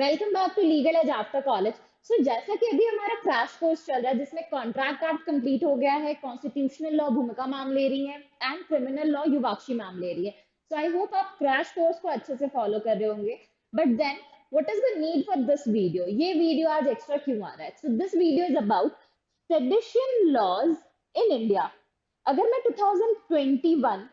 Welcome back to legal as after college. So जैसा कि अभी हमारा क्रैश कोर्स चल रहा है जिसमें कॉन्ट्रैक्ट एक्ट कंप्लीट हो गया है, कॉन्स्टिट्यूशनल लॉ भूमिका मैम ले रही है and criminal law Yuvakshi ma'am ले रही है। सो आई होप आप क्रैश कोर्स को अच्छे से फॉलो कर रहे होंगे। But then what is the need for this video? ये वीडियो आज एक्स्ट्रा क्यों आ रहा है? So this video is about sedition laws in India. अगर मैं 2021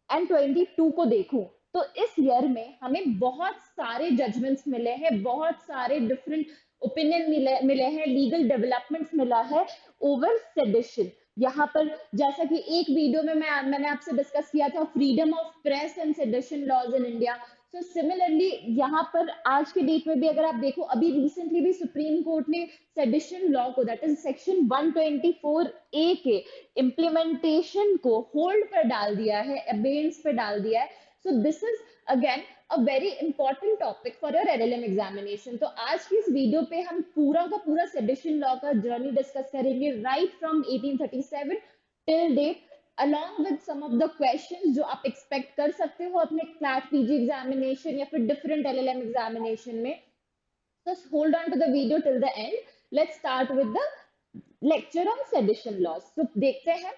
एंड 22 को देखूं तो इस ईयर में हमें बहुत सारे जजमेंट्स मिले हैं, बहुत सारे डिफरेंट ओपिनियन मिले हैं, लीगल डेवलपमेंट्स मिला है ओवर सेडिशन। यहाँ पर जैसा कि एक वीडियो में मैंने आपसे डिस्कस किया था freedom of press and sedition laws in India. So similarly यहाँ पर आज के डेट में भी अगर आप देखो, अभी रिसेंटली भी सुप्रीम कोर्ट ने सेडिशन लॉ को, दैट इज सेक्शन 124 ए के इम्प्लीमेंटेशन को होल्ड पर डाल दिया है, अबेंस पे डाल दिया है। So this is again a very important topic for your LLM examination. तो आज की इस वीडियो पे हम पूरा का पूरा सेडिशन लॉ का जर्नी डिस्कस करेंगे, right from 1837 till date, along with some of the questions जो आप एक्सपेक्ट कर सकते हो अपने क्लैट पीजी एग्जामिनेशन या फिर डिफरेंट एलएलएम एग्जामिनेशन में। So hold on to the video till the end. Let's start with the lecture on sedition laws. So देखते हैं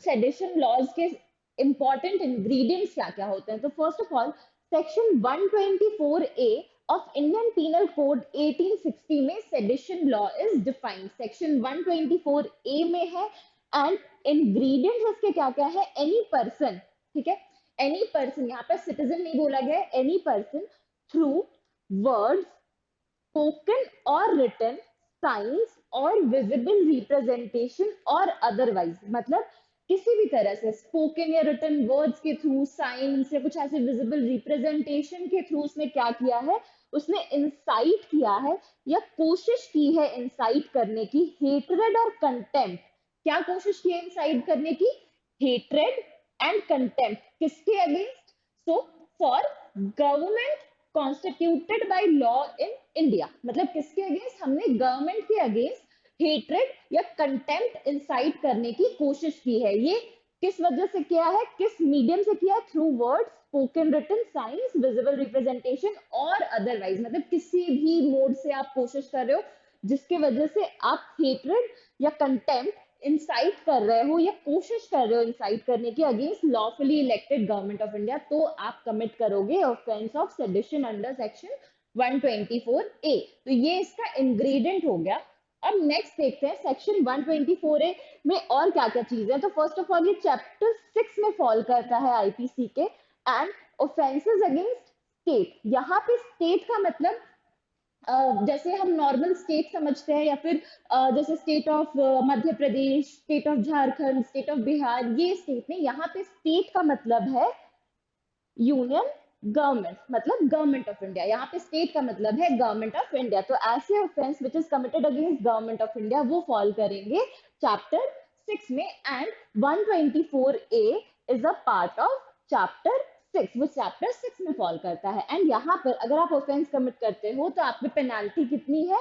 sedition laws के important ingredients क्या क्या होते हैं। तो first of all, section 124A of Indian Penal Code 1860 में sedition law is defined. section 124A में है and ingredients इसके क्या क्या है? any person, ठीक है, any person, यहाँ पर citizen नहीं बोला गया है, any person through words, spoken or written, signs और visible representation और otherwise, मतलब किसी भी तरह से स्पोकन या रिटन वर्ड्स के थ्रू, साइंस या कुछ ऐसे विजिबल रिप्रेजेंटेशन के थ्रू उसने क्या किया है? उसने इंसाइट किया है या कोशिश की है इंसाइट करने की हेट्रेड और कंटेम्प्ट। क्या कोशिश की है इंसाइट करने की? Hatred and contempt. किसके against? So for government constituted by law in India, मतलब किसके अगेंस्ट? हमने गवर्नमेंट के अगेंस्ट हेट्रेड या कंटेम्प्ट इंसाइट करने की कोशिश की है। ये किस वजह से किया है? किस मीडियम से किया है? Through words, spoken, written, signs, visible representation और अदरवाइज, मतलब किसी भी मोड से आप कोशिश कर रहे हो जिसके वजह से आप हेट्रेड या कंटेम्प्ट इंसाइट कर रहे हो या कोशिश कर रहे हो इंसाइट करने के against lawfully elected government of India, तो आप कमिट करोगे offence of sedition under section 124A। तो ये इसका इंग्रेडिएंट हो गया। अब नेक्स्ट देखते हैं सेक्शन 124A में और क्या क्या चीज है। तो फर्स्ट ऑफ ऑल ये चैप्टर 6 में फॉल करता है आईपीसी के, एंड ऑफेंसेस अगेंस्ट स्टेट। यहाँ पे स्टेट का मतलब जैसे हम नॉर्मल स्टेट समझते हैं या फिर जैसे state of Madhya Pradesh, state of Jharkhand, state of Bihar, ये स्टेट नहीं। यहाँ पे स्टेट का मतलब है यूनियन गवर्नमेंट, मतलब गवर्नमेंट ऑफ इंडिया। यहाँ पे स्टेट का मतलब है गवर्नमेंट ऑफ इंडिया। तो ऐसे offence which is committed against government of India वो फॉल करेंगे चैप्टर 6 में, and 124A is a part of chapter 6, वो चैप्टर 6 में फॉल करता है। एंड यहाँ पर अगर आप ऑफेंस कमिट करते हो तो आप पे पेनाल्टी कितनी है?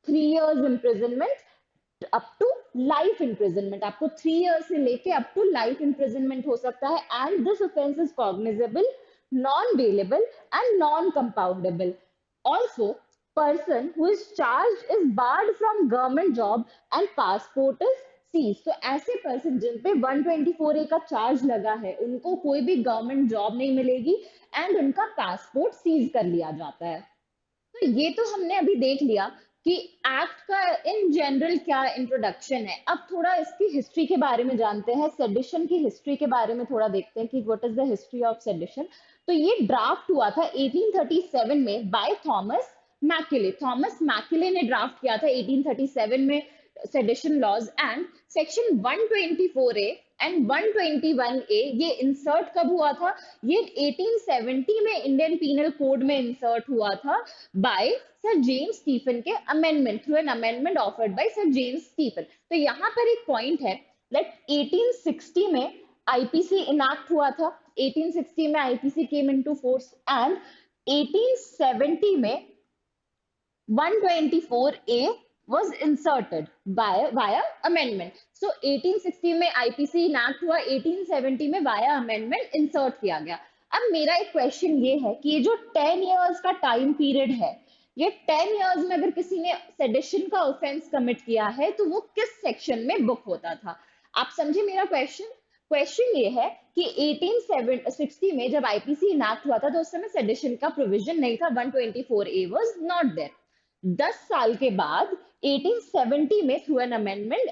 3 years imprisonment up to life imprisonment. आपको 3 years से लेके अप टू लाइफ इम्प्रिजनमेंट हो सकता है। And this offence is cognizable, non-bailable and non-compoundable. Also, person who is charged is barred from government job and passport is seized. तो ऐसे person जिन पे 124A का चार्ज लगा है उनको कोई भी गवर्नमेंट जॉब नहीं मिलेगी एंड उनका पासपोर्ट सीज कर लिया जाता है। तो ये तो हमने अभी देख लिया कि एक्ट का इन जनरल क्या इंट्रोडक्शन है। अब थोड़ा इसकी हिस्ट्री के बारे में जानते हैं, सेडिशन की हिस्ट्री के बारे में थोड़ा देखते हैं कि what is the history of sedition. तो ये ड्राफ्ट हुआ था 1837 में by Thomas Macaulay. Thomas Macaulay ने ड्राफ्ट किया था 1837 में sedition laws, and section 124A and 121A ये इंसर्ट कब हुआ था? ये 1870 में इंडियन पीनल कोड में इंसर्ट हुआ था बाय सर जेम्स स्टीफन के amendment, through an amendment offered by sir James Stephen. तो यहाँ पर एक पॉइंट है दैट 1860 में आईपीसी इनैक्ट हुआ था, 1860 में IPC came into force, and 1870 में 124A was inserted via amendment. So 1860 में IPC इनैक्ट हुआ, 1870 में via amendment insert किया गया। अब मेरा एक क्वेश्चन ये है कि ये जो 10 years का टाइम पीरियड है, ये 10 इयर्स में अगर किसी ने सेडिशन का ऑफेंस कमिट किया है तो वो किस सेक्शन में बुक होता था? आप समझे मेरा क्वेश्चन? क्वेश्चन ये है कि 1860 में जब आईपीसी इनैक्ट हुआ था तो उस समय सेडिशन का प्रोविजन नहीं था, 124A वाज नॉट देयर। 10 साल के बाद 1870 में थ्रू एन अमेंडमेंट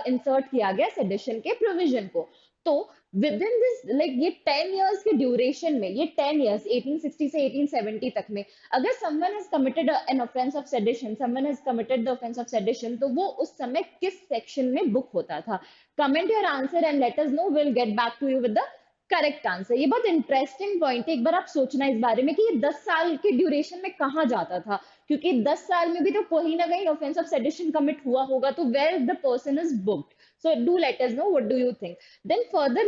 इंसर्ट किया गया सेडिशन के प्रोविजन को। तो विद इन दिस लाइक ये 10 इयर्स के ड्यूरेशन में, ये 10 इयर्स 1860 से 1870 तक में, अगर someone has committed an offence of sedition, someone has committed the offence of sedition, तो वो उस समय किस सेक्शन में बुक होता था? Comment your answer and let us know, will get back to you with the correct answer. ये बहुत इंटरेस्टिंग पॉइंट है, एक बार आप सोचना इस बारे में कि ये 10 साल के ड्यूरेशन में कहाँ जाता था, क्योंकि 10 साल में भी तो कहीं ना कहीं ऑफेंस ऑफ सेडिशन कमिट हुआ होगा, तो where the person is booked. So do let us know what do you think. Then further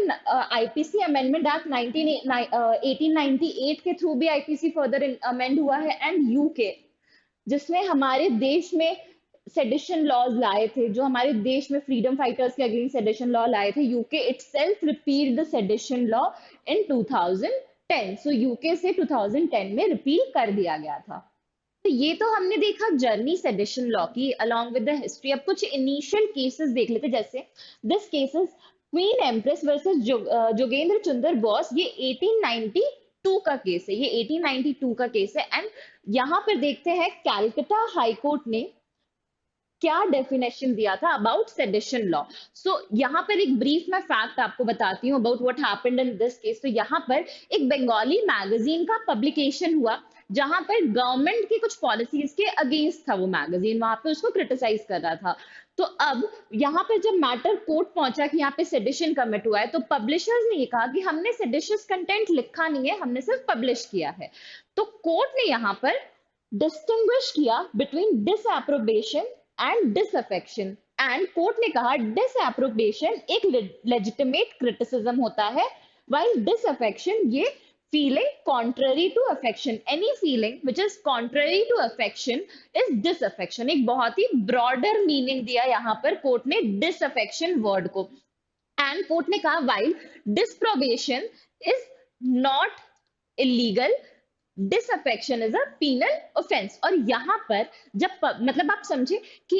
IPC Amendment Act 1898 के थ्रू भी IPC फर्दर अमेंड हुआ है, एंड यूके जिसमें हमारे देश में सेडिशन लॉज लाए थे, जो हमारे देश में फ्रीडम फाइटर्स के अगेंस्ट सेडिशन लॉ लाए थे, UK itself repealed the sedition law in 2010। So UK से 2010 में रिपील कर दिया गया था। तो ये तो हमने देखा जर्नी सेडिशन लॉ की अलोंग विद द हिस्ट्री। अब कुछ इनिशियल केसेस देख लेते, जैसे this cases queen empress versus Jogendra Chandra Bose, ये 1892 का केस है, ये 1892 का केस है। एंड यहाँ पर देखते हैं कैलकाटा हाई कोर्ट ने क्या डेफिनेशन दिया था अबाउट सेडिशन लॉ। सो यहाँ पर एक ब्रीफ में फैक्ट आपको बताती हूँ about what happened in this case. तो यहाँ पर एक बंगाली मैगजीन का पब्लिकेशन हुआ, जहां पर गवर्नमेंट की कुछ पॉलिसीज के अगेंस्ट था वो मैगजीन, वहां पे उसको क्रिटिसाइज कर रहा था। तो अब यहाँ पे जब मैटर कोर्ट पहुंचा कि यहाँ पे सेडिशन कमिट हुआ है, तो पब्लिशर्स ने ये कहा कि हमने सेडिशियस कंटेंट लिखा नहीं है, हमने सिर्फ पब्लिश किया है। तो कोर्ट ने यहाँ पर डिस्टिंग्विश किया between disapprobation and disaffection, and court ने कहा डिसएप्रोबेशन एक लेजिटिमेट क्रिटिसिज्म होता है, व्हाइल डिसअफेक्शन ये feeling contrary to affection, any feeling which is contrary to affection is disaffection। एक बहुत ही broader meaning दिया यहाँ पर कोर्ट ने disaffection word को, and कोर्ट ने कहा while disprobation is not illegal, disaffection is a penal offence. और यहाँ पर जब मतलब आप समझे कि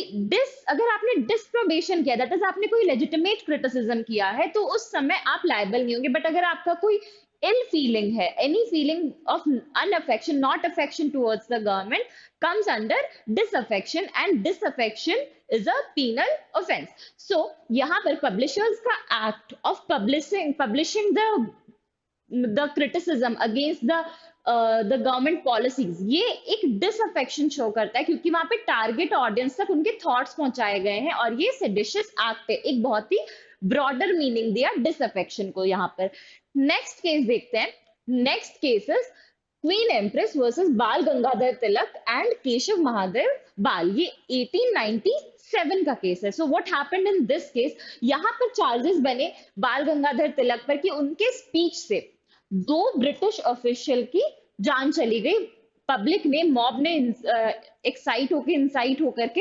अगर आपने डिसप्रोबेशन किया, दैट इज आपने कोई लेजिटिमेट क्रिटिसिज्म किया है, तो उस समय आप लायबल नहीं होंगे। बट अगर आपका कोई ill feeling है, any feeling of unaffection, not affection towards the government, comes under disaffection, and disaffection is a penal offense। So यहाँ पर publishers का act of publishing the criticism against the government policies, ये एक disaffection show करता है, क्योंकि वहां पे टारगेट ऑडियंस तक उनके थॉट्स पहुंचाए गए हैं, और ये सेडिशियस एक्ट है। एक बहुत ही ब्रॉडर मीनिंग दिया डिसअफेक्शन को यहाँ पर। नेक्स्ट केस देखते हैं। Next cases queen empress versus Bal Gangadhar Tilak and Keshav Mahadev बाल, ये 1897 का केस है। So what happened in this case, यहाँ पर चार्जेस बने बाल गंगाधर तिलक पर कि उनके स्पीच से 2 ब्रिटिश ऑफिशियल की जान चली गई। पब्लिक ने, मॉब ने एक्साइट होकर के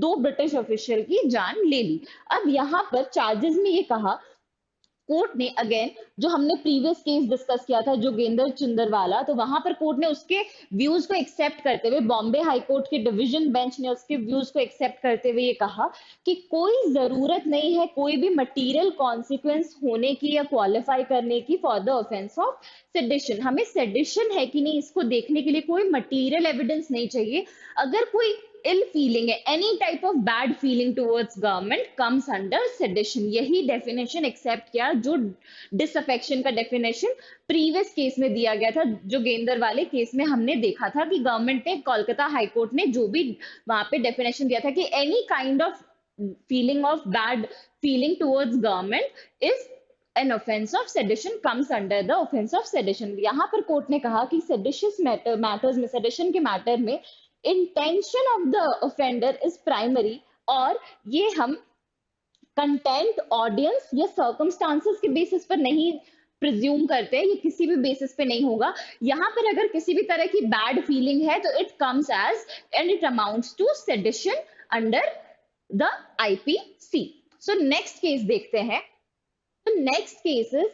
2 ब्रिटिश ऑफिशियल की जान ले ली। अब यहाँ पर चार्जेस में ये कहा कोर्ट ने, अगेन जो हमने प्रीवियस केस डिस्कस किया था जोगेंद्र चंद्र वाला, तो वहां पर कोर्ट ने उसके व्यूज को एक्सेप्ट करते हुए, बॉम्बे हाई कोर्ट के डिवीजन बेंच ने उसके व्यूज को एक्सेप्ट करते हुए ये कहा कि कोई जरूरत नहीं है कोई भी मटेरियल कॉन्सिक्वेंस होने की या क्वालिफाई करने की for the offence of sedition. हमें सेडिशन है कि नहीं इसको देखने के लिए कोई मटेरियल एविडेंस नहीं चाहिए। अगर कोई ill feeling है, any type of bad feeling towards government comes under sedition। यही डेफिनेशन एक्सेप्ट किया जो डिसअफेक्शन का डेफिनेशन प्रीवियस केस में दिया गया था। जो गेंदर वाले केस में हमने देखा था कि गवर्नमेंट ने, कोलकाता हाई कोर्ट ने जो भी वहां पे डेफिनेशन दिया था कि any kind of feeling of bad feeling towards government is an offense of sedition, comes under the offense of sedition। यहाँ पर कोर्ट ने कहा कि सेडिशियस मैटर्स में, सेडिशन के मैटर में intention of the offender is primary, और ये हम कंटेंट, ऑडियंस या सर्कमस्टांसेस के बेसिस पर नहीं प्रिज्यूम करते, ये किसी भी बेसिस पे नहीं होगा। यहाँ पर अगर किसी भी तरह की बैड फीलिंग है तो it comes as and it amounts to sedition under the IPC. So next case देखते हैं। तो next case is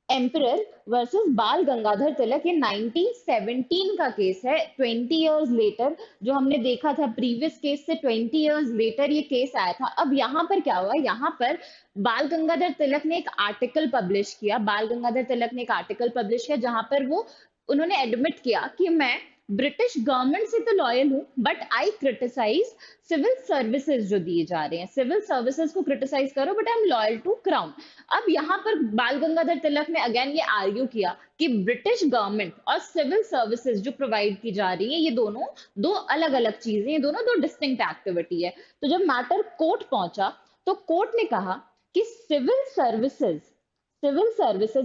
emperor versus Bal Gangadhar तिलक, ये 1917 का केस है, 20 इयर्स लेटर। जो हमने देखा था प्रीवियस केस से 20 इयर्स लेटर ये केस आया था। अब यहाँ पर क्या हुआ, यहाँ पर बाल गंगाधर तिलक ने एक आर्टिकल पब्लिश किया, बाल गंगाधर तिलक ने एक आर्टिकल पब्लिश किया जहां पर वो उन्होंने एडमिट किया कि मैं ब्रिटिश गवर्नमेंट से तो लॉयल हूँ, but I criticise civil services जो दिए जा रहे हैं, सिविल सर्विसेज को क्रिटिसाइज करो, but I am loyal to crown. अब यहाँ पर बाल गंगाधर तिलक ने अगेन ये आर्ग्यू किया कि ब्रिटिश गवर्नमेंट और सिविल सर्विसेज जो प्रोवाइड की जा रही है, ये दोनों दो अलग अलग चीजें, ये दोनों दो डिस्टिंक्ट एक्टिविटी है। तो जब मैटर कोर्ट पहुंचा तो कोर्ट ने कहा कि सिविल सर्विसेज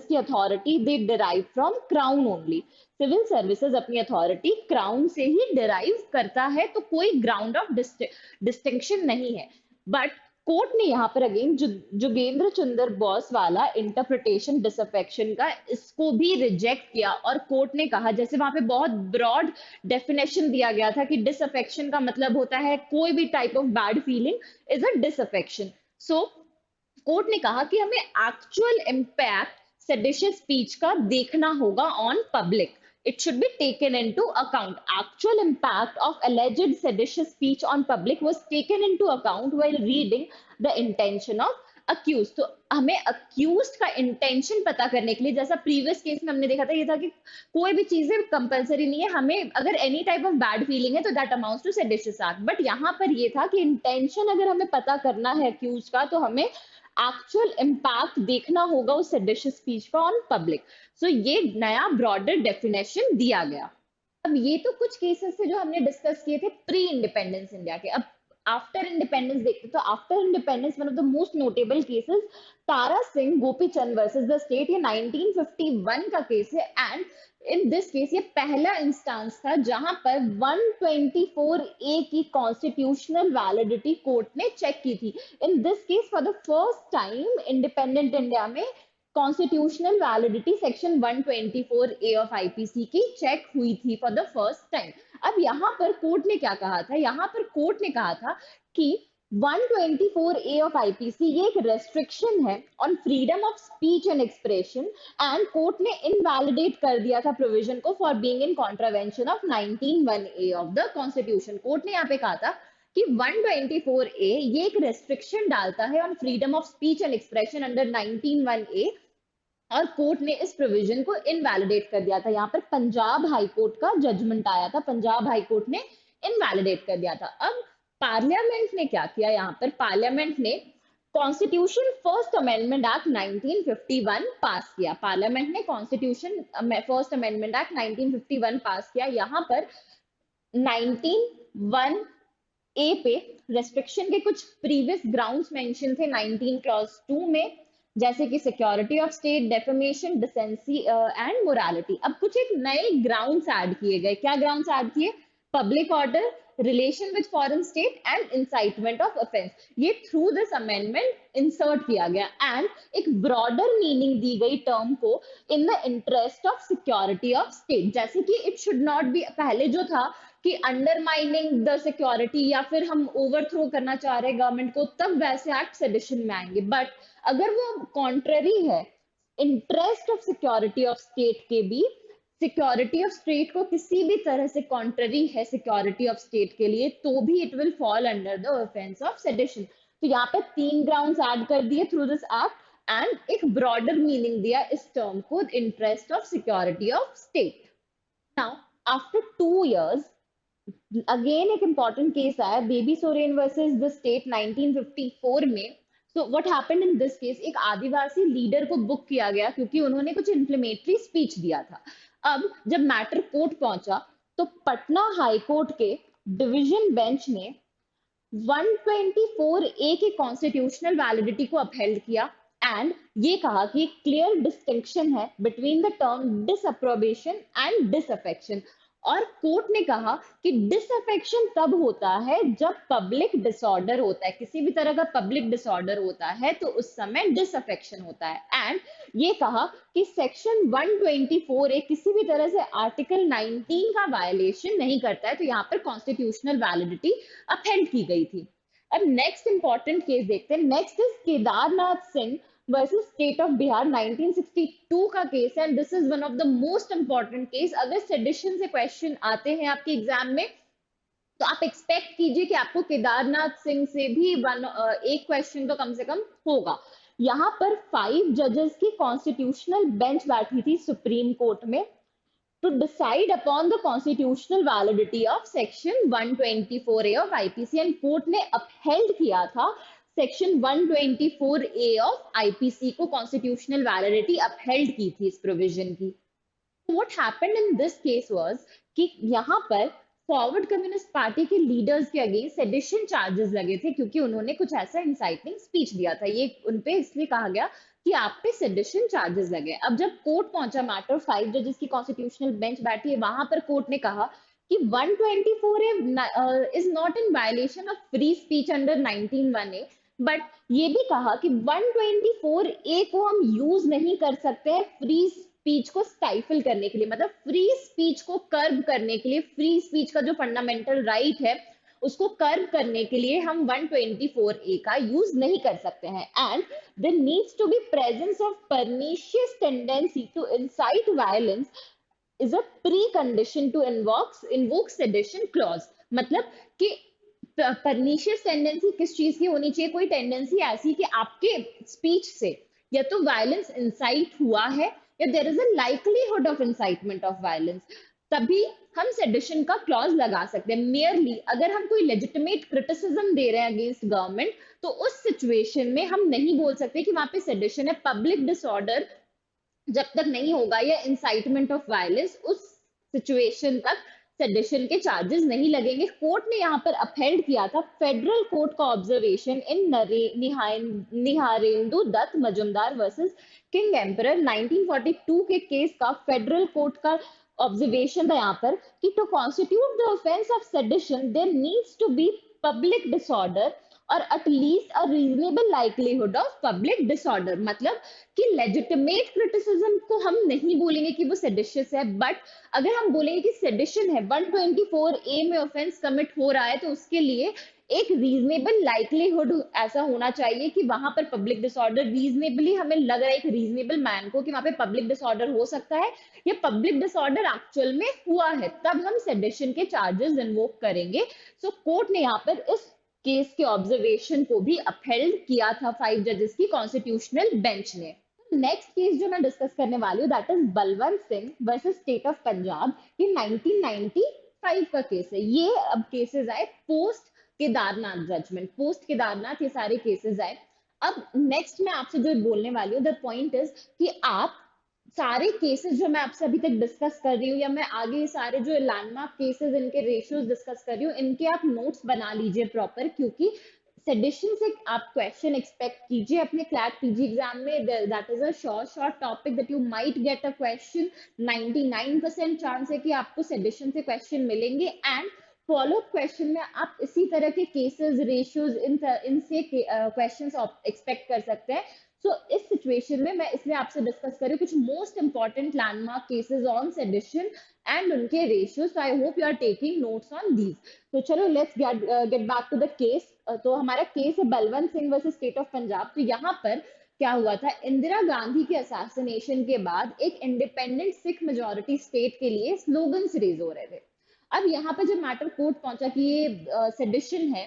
की authority they derive from crown only, civil services अपनी अथॉरिटी क्राउन से ही डिराइव करता है, तो कोई ग्राउंड ऑफ डिस्टिंक्शन नहीं है। बट कोर्ट ने यहाँ पर अगेन जोगेंद्र चंद्र बोस वाला इंटरप्रिटेशन डिसअफेक्शन का, इसको भी रिजेक्ट किया, और कोर्ट ने कहा, जैसे वहां पे बहुत ब्रॉड डेफिनेशन दिया गया था कि डिसअफेक्शन का मतलब होता है कोई भी type of bad feeling is a disaffection. So court ने कहा कि हमें एक्चुअल इम्पैक्ट सेडिशियस स्पीच का देखना होगा on public, it should be taken into account. Actual impact of alleged seditious speech on public was taken into account while reading the intention of accused. तो हमें accused का intention पता करने के लिए, जैसा previous केस में हमने देखा था, ये था कि कोई भी चीजें कंपलसरी नहीं है, हमें अगर any type of bad feeling है तो that amounts to seditious act, but यहाँ पर ये था कि intention अगर हमें पता करना है accused का, तो हमें एक्चुअल इम्पैक्ट देखना होगा उस सेडिशियस स्पीच का ऑन पब्लिक। सो ये नया ब्रॉडर डेफिनेशन दिया गया। अब ये तो कुछ केसेस थे जो हमने डिस्कस किए थे प्री इंडिपेंडेंस इंडिया के। अब आफ्टर इंडिपेंडेंस देखते तो after independence one of the most notable cases Tara Singh Gopichand versus the state, ये 1951 का केस है। एंड इन दिस केस ये पहला इंस्टांस था जहां पर 124A की कॉन्स्टिट्यूशनल वैलिडिटी कोर्ट ने चेक की थी। In this case for the first time independent India में constitutional validity section 124A of IPC की चेक हुई थी फॉर द फर्स्ट टाइम। अब यहाँ पर कोर्ट ने क्या कहा था, यहाँ पर कोर्ट ने कहा था कि 124A ऑफ आईपीसी ये एक रेस्ट्रिक्शन है on freedom of speech and expression, and court ने इनवैलिडेट कर दिया था प्रोविजन को for being in contravention of 191A of the constitution. Court ने यहाँ पे कहा था कि 124A ये एक रेस्ट्रिक्शन डालता है on freedom of speech and expression under 191A, और कोर्ट ने इस प्रोविजन को इनवैलिडेट कर दिया था। यहाँ पर पंजाब हाई कोर्ट का जजमेंट आया था, पंजाब हाई कोर्ट ने इनवैलिडेट कर दिया था। अब पार्लियामेंट ने क्या किया, यहाँ पर पार्लियामेंट ने कॉन्स्टिट्यूशन फर्स्ट अमेंडमेंट एक्ट 1951 पास किया। पार्लियामेंट ने कॉन्स्टिट्यूशन फर्स्ट अमेंडमेंट एक्ट 1951 पास किया। यहाँ पर 191A पे रेस्ट्रिक्शन के कुछ प्रीवियस ग्राउंड्स मेंशन थे 19 क्लॉज 2 में, जैसे कि security of state, defamation, decency and morality. अब कुछ एक नए ग्राउंड्स ऐड किए गए। क्या ग्राउंड्स ऐड किए? Public order, relation with foreign state and incitement of offence. ये थ्रू दिस अमेंडमेंट इंसर्ट किया गया, एंड एक ब्रॉडर मीनिंग दी गई टर्म को, in the interest of security of state. जैसे कि इट शुड नॉट बी, पहले जो था कि अंडरमाइनिंग द सिक्योरिटी या फिर हम ओवरथ्रो करना चाह रहे गवर्नमेंट को, तब वैसे एक्ट सेडिशन में आएंगे। बट अगर वो कॉन्ट्ररी है interest of security of state के भी, सिक्योरिटी ऑफ स्टेट को किसी भी तरह से कॉन्ट्ररी है सिक्योरिटी ऑफ स्टेट के लिए, तो भी it will fall under the offence of sedition. तो यहाँ पे 3 ग्राउंड्स ऐड कर दिए थ्रू दिस एक्ट, एंड एक ब्रॉडर मीनिंग दिया इस टर्म को, interest of security of state. Now after 2 years again एक इंपॉर्टेंट केस आया, baby Soren versus the state 1954 में। So what happened in this case, एक आदिवासी लीडर को बुक किया गया क्योंकि उन्होंने कुछ इंफ्लेमेटरी स्पीच दिया था। अब जब मैटर कोर्ट पहुंचा तो पटना हाई कोर्ट के डिवीजन बेंच ने 124A की कॉन्स्टिट्यूशनल वैलिडिटी को अपहेल्ड किया, एंड ये कहा कि क्लियर डिस्टिंक्शन है between the term disapprobation and disaffection. और कोर्ट ने कहा कि डिसअफेक्शन तब होता है जब पब्लिक डिसऑर्डर होता है, किसी भी तरह का पब्लिक डिसऑर्डर होता है तो उस समय डिसअफेक्शन होता है। एंड ये कहा कि सेक्शन 124A किसी भी तरह से आर्टिकल 19 का वायलेशन नहीं करता है, तो यहाँ पर कॉन्स्टिट्यूशनल वैलिडिटी अपहेल्ड की गई थी। अब नेक्स्ट इंपॉर्टेंट केस देखते हैं। Next is Kedarnath Singh versus state of Bihar 1962 का केस है, and this is one of the most important case. अगर सेडिशन से क्वेश्चन आते हैं आपके एग्जाम में तो आप एक्सपेक्ट कीजिए कि आपको केदारनाथ सिंह से भी एक क्वेश्चन तो कम से कम होगा। यहाँ पर 5 जजेस की कॉन्स्टिट्यूशनल बेंच बैठी थी सुप्रीम कोर्ट में to decide upon the constitutional validity of section 124A of IPC, and court ने upheld किया था सेक्शन 124A of IPC को, कॉन्स्टिट्यूशनल वैलिडिटी upheld की थी इस प्रोविजन की। what happened in this case was कि यहाँ पर फॉरवर्ड कम्युनिस्ट पार्टी के लीडर्स के अगेंस्ट सेडिशन चार्जेस लगे थे क्योंकि उन्होंने कुछ ऐसा इंसाइटिंग स्पीच दिया था। ये उनपे इसलिए कहा गया कि आप पे सेडिशन चार्जेस लगे। अब जब कोर्ट पहुंचा मैटर, 5 जजेस की कॉन्स्टिट्यूशनल बेंच बैठी है, वहां पर कोर्ट ने कहा कि 124A is not in violation of free speech under 19(1)A, but ये भी कहा कि 124A को हम यूज नहीं कर सकते हैं फ्री स्पीच को स्टाइफल करने के लिए, मतलब फ्री स्पीच को कर्ब करने के लिए, फ्री स्पीच का जो फंडामेंटल राइट है उसको कर्ब करने के लिए हम 124A का यूज नहीं कर सकते हैं। And there needs to be presence of pernicious tendency to incite violence is a precondition to invoke sedition clause. मतलब कि परनिशियस टेंडेंसी किस चीज की होनी चाहिए? कोई टेंडेंसी ऐसी कि आपके स्पीच से या तो वायलेंस इंसाइट हुआ है या there is a likelihood of incitement of violence, तभी हम सेडिशन का क्लॉज लगा सकते हैं। मेयरली अगर हम कोई लेजिटिमेट क्रिटिसिज्म दे रहे हैं अगेंस्ट गवर्नमेंट तो उस सिचुएशन में हम नहीं बोल सकते कि वहां पे सेडिशन है। पब्लिक डिसऑर्डर जब तक नहीं होगा या इंसाइटमेंट ऑफ वायलेंस, उस सिचुएशन तक सेडिशन के चार्जेस नहीं लगेंगे। कोर्ट ने यहाँ पर अपहेल्ड किया था फेडरल कोर्ट का observation in Niharendu Dutt Majumdar versus king emperor 1942 के केस का। फेडरल कोर्ट का ऑब्जर्वेशन था यहाँ पर कि to constitute the offence of sedition there needs to be public disorder और at least a reasonable likelihood of public disorder. मतलब कि लेजिटिमेट क्रिटिसिज्म को हम नहीं बोलेंगे कि वो सेडिशियस है, बट अगर हम बोलेंगे कि सेडिशन है, 124A में ऑफेंस कमिट हो रहा है, तो उसके लिए एक रीजनेबल लाइकलीहुड ऐसा होना चाहिए कि वहां पर पब्लिक डिसऑर्डर रीजनेबली, हमें लग रहा है एक रीजनेबल मैन को कि वहां पे पब्लिक डिसऑर्डर हो सकता है या पब्लिक डिसऑर्डर एक्चुअल में हुआ है, तब हम सेडिशन के चार्जेस इन्वोक करेंगे। सो कोर्ट ने यहाँ पर इस केस के ऑब्जर्वेशन को भी अपहेल्ड किया था 5 जजेस की कॉन्स्टिट्यूशनल बेंच ने। नेक्स्ट केस जो मैं डिस्कस करने वाली हूँ that is Balwant Singh versus state of Punjab. ये 1995 का केस है। ये अब केसेस आए post Kedarnath judgment, post Kedarnath ये सारे केसेस आए। अब नेक्स्ट मैं आपसे जो बोलने वाली हूँ, द पॉइंट इज कि आप सारे केसेस जो मैं आपसे अभी तक डिस्कस कर रही हूँ या मैं आगे सारे जो लैंडमार्क केसेस इनके रेशियोज डिस्कस कर रही हूँ, इनके आप नोट्स बना लीजिए प्रॉपर, क्योंकि सेडिशन से आप क्वेश्चन एक्सपेक्ट कीजिए अपने क्लैट पीजी एग्जाम में। That is a short topic that you might get a question. 99% chance है कि आपको सेडिशन से क्वेश्चन मिलेंगे, एंड फॉलो क्वेश्चन में आप इसी तरह के केसेस, रेशियोज, इनसे क्वेश्चंस एक्सपेक्ट कर सकते हैं। सो इस सिचुएशन में मैं इसलिए आपसे डिस्कस कर रही हूँ कुछ most important landmark cases on sedition and उनके ratios. I hope you are taking notes on these. तो चलो let's get back to the case. तो हमारा केस है Balwant Singh versus state of Punjab. तो यहाँ पर क्या हुआ था, इंदिरा गांधी के असैसिनेशन के बाद एक इंडिपेंडेंट सिख मेजोरिटी स्टेट के लिए स्लोगन्स रेज हो रहे थे। अब यहाँ पर जब मैटर कोर्ट पहुंचा कि ये सेडिशन है,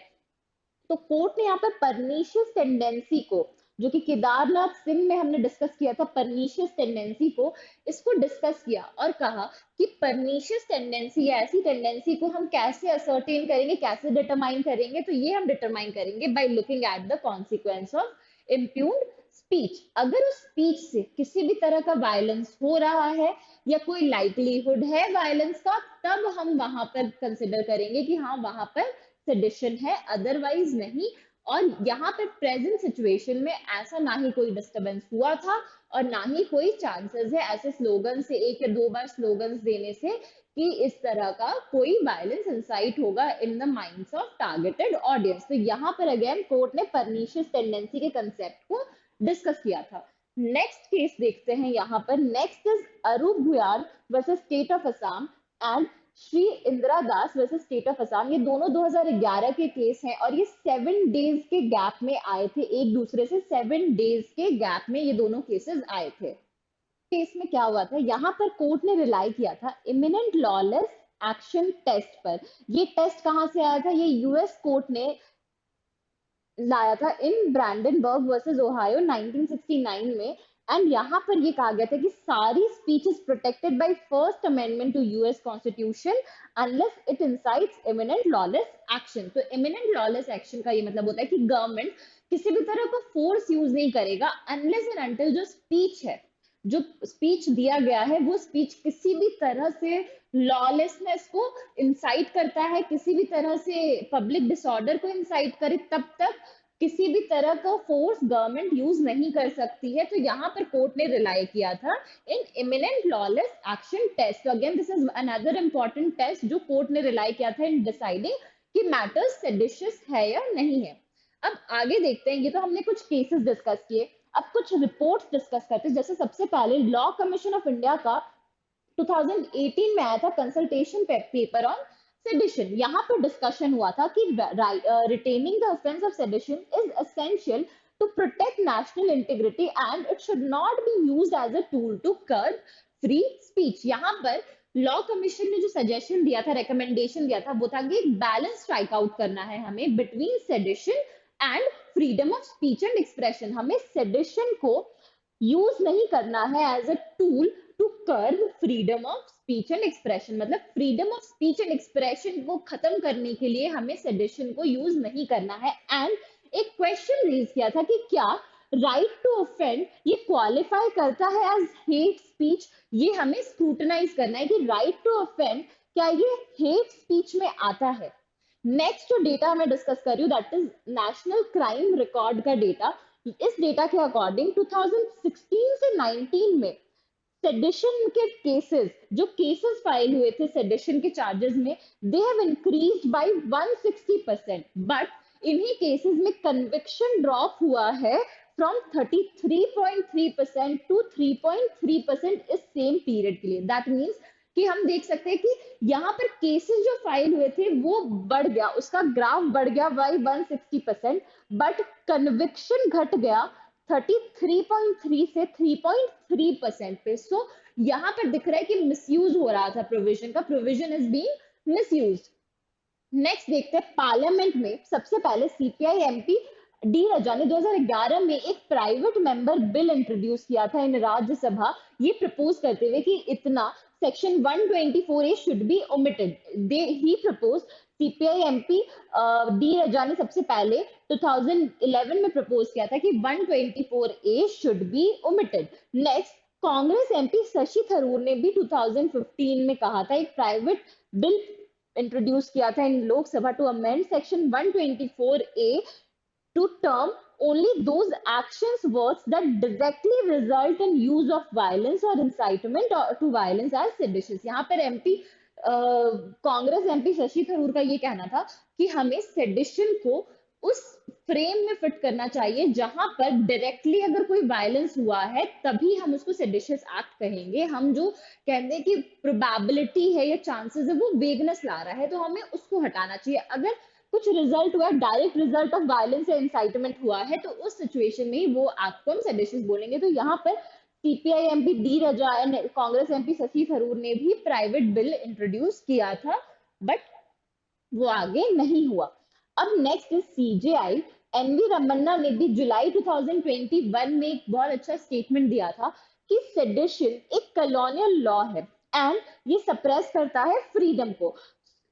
तो कोर्ट ने यहाँ पर परनीशियस टेंडेंसी को, जो कि केदारनाथ सिंह में हमने डिस्कस किया था, परनीशियस टेंडेंसी को, इसको डिस्कस किया और कहा कि परनीशियस टेंडेंसी या ऐसी टेंडेंसी को हम कैसे असर्टेन करेंगे, कैसे डिटरमाइन करेंगे? तो ये हम डिटरमाइन करेंगे by looking at the consequence of इम्प्यून्ड speech. अगर उस स्पीच से किसी भी तरह का वायलेंस हो रहा है या कोई लाइकलीहुड है वायलेंस का, तब हम वहां पर कंसिडर करेंगे कि हाँ वहां पर सेडिशन है, अदरवाइज नहीं। और यहाँ पे प्रेजेंट सिचुएशन में ऐसा ना ही कोई डिस्टरबेंस हुआ था और ना ही कोई चांसेस है ऐसे स्लोगन से, 1 या 2 बार स्लोगन्स देने से, कि इस तरह का कोई वायलेंस इंसाइट होगा in the minds of targeted audience. तो यहाँ पर अगेन कोर्ट ने परनीशियस टेंडेंसी के कंसेप्ट को डिस्कस किया था। नेक्स्ट केस देखते हैं यहाँ पर। नेक्स्ट इज अरूप भुयार versus state of Assam, and Shri Indira Das versus state of Assam, ये दोनों 2011 के केस हैं और ये 7 डेज के गैप में आए थे, एक दूसरे से 7 डेज के गैप में ये दोनों केसेस आए थे। केस में क्या हुआ था, यहाँ पर कोर्ट ने रिलाई किया था इमिनेंट लॉलेस एक्शन टेस्ट पर। ये टेस्ट कहाँ से आया था, ये यूएस कोर्ट ने लाया था इन ब्रैंडनबर्ग वर्सेस ओहायो 1969 में। एंड यहाँ पर ये कहा गया था कि सारी speech is protected by first amendment to US constitution unless it incites imminent lawless action. तो इमिनेंट लॉलेस एक्शन का ये मतलब होता है कि गवर्नमेंट किसी भी तरह का फोर्स यूज नहीं करेगा अनलेस एंड अनटिल जो स्पीच है, जो स्पीच दिया गया है, वो स्पीच किसी भी तरह से लॉलेसनेस को इंसाइट करता है, किसी भी तरह से पब्लिक डिसऑर्डर को इंसाइट करे, तब तक किसी भी तरह का फोर्स गवर्नमेंट यूज नहीं कर सकती है। तो यहाँ पर कोर्ट ने रिलाई किया था in imminent lawless action test. Again this is another important test जो कोर्ट ने रिलाई किया था इन डिसाइडिंग कि मैटर्स सेडिशियस है या नहीं है। अब आगे देखते हैं, ये तो हमने कुछ केसेस डिस्कस किए, अब कुछ रिपोर्ट्स डिस्कस करते हैं। जैसे सबसे पहले लॉ कमीशन ऑफ इंडिया का 2018 में आया था कंसल्टेशन पेपर ऑन सेडिशन। यहाँ पर डिस्कशन हुआ था कि retaining the offence of sedition is essential to protect national integrity and it should not be used as a tool to curb free speech. यहाँ पर लॉ कमीशन ने जो suggestion दिया था, रिकमेंडेशन दिया था, वो था कि एक बैलेंस स्ट्राइक आउट करना है हमें between sedition and freedom of speech and expression. हमें सेडिशन को यूज नहीं करना है as a tool to curb freedom of speech and expression. मतलब freedom of speech and expression को खत्म करने के लिए हमें सेडिशन को यूज नहीं करना है। एंड एक क्वेश्चन रेज किया था कि क्या राइट टू ऑफेंड ये क्वालिफाई करता है एज हेट स्पीच। ये हमें स्क्रूटनाइज करना है कि राइट टू ऑफेंड क्या ये हेट स्पीच में आता है। नेक्स्ट जो डेटा मैं डिस्कस कर रही हूँ that is national crime record का डेटा। इस डेटा के अकॉर्डिंग 2016 से 19 में सेडिशन के केसेस, जो केसेस फाइल हुए थे सेडिशन के चार्जेस में, they have increased by 160%, but इन्हीं केसेस में कन्विक्शन ड्रॉप हुआ है फ्रॉम 33.3% टू 3.3% इस सेम पीरियड के लिए। दैट मीन्स कि हम देख सकते हैं कि यहाँ पर केसेस जो फाइल हुए थे वो बढ़ गया, उसका ग्राफ बढ़ गया बाय 160%, बट कन्विक्शन घट गया 33.3 से 3.3% पे। सो यहाँ पर दिख रहा है कि मिसयूज हो रहा था प्रोविजन का, provision is being misused. Next देखते हैं, पार्लियामेंट में सबसे पहले सीपीआई एमपी डी राजा ने 2011 में एक प्राइवेट मेंबर बिल इंट्रोड्यूस किया था इन राज्यसभा, ये प्रपोज करते हुए कि इतना section 124A should be omitted. He propose, CPI MP D Raja ने सबसे पहले 2011 में प्रपोज किया था कि 124A should be omitted. Next Congress MP Shashi Tharoor ने भी 2015 में कहा था, एक प्राइवेट बिल इंट्रोड्यूस किया था in Lok Sabha to amend section 124A to term only those actions, words that directly result in use of violence or incitement or to violence as seditious। यहाँ पर एमपी कांग्रेस एमपी शशि थरूर का ये कहना था कि हमें सेडिशन को उस फ्रेम में फिट करना चाहिए जहां पर डायरेक्टली अगर कोई वायलेंस हुआ है तभी हम उसको सेडिशियस एक्ट कहेंगे। हम जो कहते हैं कि प्रोबेबिलिटी है या चांसेस है वो वेगनेस ला रहा है, तो हमें उसको हटाना चाहिए। अगर कुछ रिजल्ट हुआ, डायरेक्ट रिजल्ट ऑफ वायलेंस या इंसाइटमेंट हुआ है, तो उस सिचुएशन में वो एक्ट को हम सेडिशियस बोलेंगे। तो यहाँ पर CPI MP D Raja and Congress MP Shashi Tharoor ने भी प्राइवेट बिल इंट्रोड्यूस किया था, बट वो आगे नहीं हुआ। अब next is CJI. NV Ramana ने भी जुलाई 2021 में एक बहुत अच्छा स्टेटमेंट दिया था कि सेडिशन एक कॉलोनियल लॉ है एंड ये सप्रेस करता है फ्रीडम को।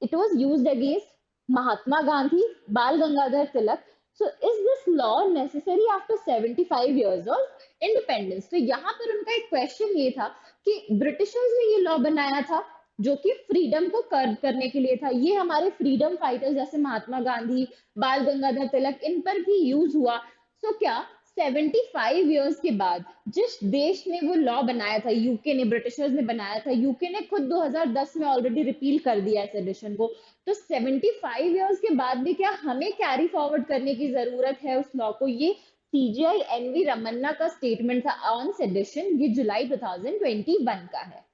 It was used against Mahatma Gandhi, Bal Gangadhar Tilak. So is this law necessary after 75 years of independence? तो यहाँ पर उनका एक क्वेश्चन ये था कि ब्रिटिशर्स ने ये लॉ बनाया था जो कि फ्रीडम को कर्ब करने के लिए था, ये हमारे फ्रीडम फाइटर्स जैसे महात्मा गांधी, बाल गंगाधर तिलक, इन पर भी यूज हुआ। सो क्या 75 इयर्स के बाद जिस देश ने वो लॉ बनाया था, यूके ने, ब्रिटिशर्स ने बनाया था, यूके ने खुद 2010 में ऑलरेडी रिपील कर दिया है सेडिशन को, तो 75 इयर्स के भी भी क्या हमें कैरी फॉरवर्ड करने की जरूरत है उस लॉ को? ये सीजीआई एनवी रमन्ना का स्टेटमेंट था ऑन सेडिशन, ये जुलाई 2021 का है।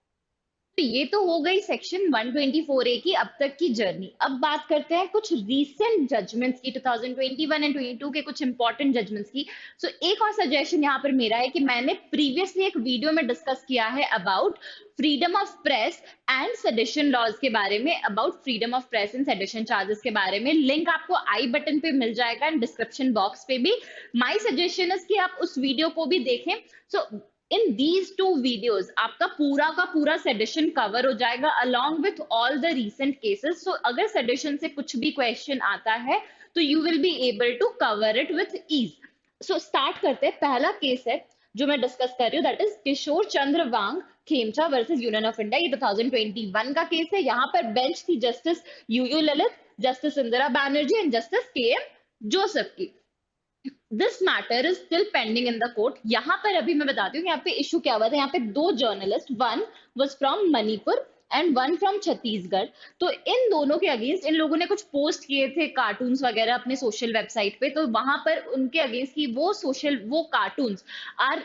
तो ये तो हो गई सेक्शन 124A की अब तक की जर्नी। अब बात करते हैं कुछ रीसेंट जजमेंट्स की, 2021 एंड 22 के कुछ इंपॉर्टेंट जजमेंट्स की। सो एक और सजेशन यहाँ पर मेरा है कि मैंने प्रीवियसली एक वीडियो में डिस्कस किया है about freedom of press and sedition laws के बारे में, about freedom of press and sedition charges के बारे में। लिंक आपको आई बटन पे मिल जाएगा एंड डिस्क्रिप्शन बॉक्स पे भी। माय सजेशन है कि आप उस वीडियो को भी देखें। So in these two videos आपका पूरा का पूरा सेडिशन कवर हो जाएगा along with all the recent cases. So अगर सेडिशन से कुछ भी क्वेश्चन आता है तो you will be able to cover it with ease. So start करते हैं। पहला केस है जो मैं डिस्कस कर रही हूँ, that is Kishore Chandra Wangkhemcha versus union of India. ये 2021 का केस है। यहाँ पर बेंच थी justice UU Lalit, justice Indira Banerjee and justice KM. Joseph की। This matter is still pending in the court. यहाँ पर अभी मैं बताती हूँ यहाँ पे इशू क्या हुआ था। यहाँ पे दो journalist, one was from Manipur and one from Chhattisgarh. तो इन दोनों के अगेंस्ट इन लोगों ने कुछ पोस्ट किए थे कार्टून्स वगैरह अपने सोशल वेबसाइट पे। तो वहां पर उनके अगेंस्ट की वो कार्टून्स आर